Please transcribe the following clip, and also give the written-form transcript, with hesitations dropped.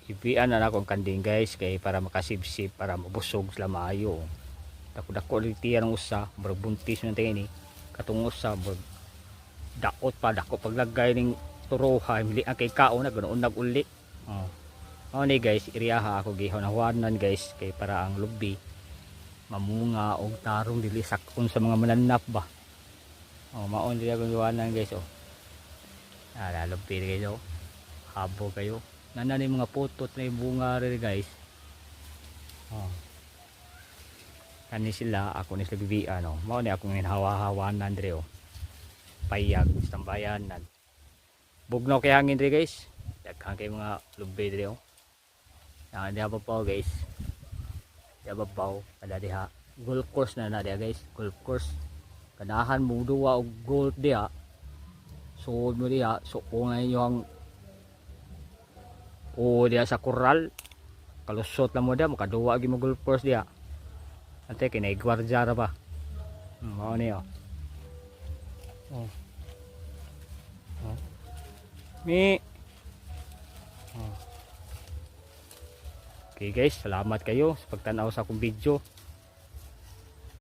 Ibian na akong kanding guys kay para makasibsib para mabusog sila maayo. Dako-dako litiya ng usa, buntis man tingin ni. Katong usa daot pa dako paglagay ning turoha mili ang kay kaon na ganoon nag-uli. Oh. Mao ni guys, iriyaha ako gihanawanan guys kay para ang lubi mamunga og tarong dili sakon sa mga mananap ba. Oh, mao ni ako giwanan guys oh. Lubi guys oh. Habo kayo. Nana ni mga putot na bunga rin guys. Oh. Kani sila ako ni sila bibian oh. Mao ni akong hinahawa-hawanan dire oh. Payag tambayanan. Bugnaw kay hangin dire guys. Daghang kay mga lubi dire oh. Diha pa po guys. Diha pa po kada diha. Golf course na diha guys. Golf course. Kanahan mo duwa og golf diha. So mo diha so kung yung diha sa koral. Kalusot na mo diha makaduwa gi mo golf course diha. Ate kinay gwardiya ra ba. Mao ni oh. Oh. Oh. Mi. Oh. Okay guys, salamat kayo sa pagtanaw sa akong video.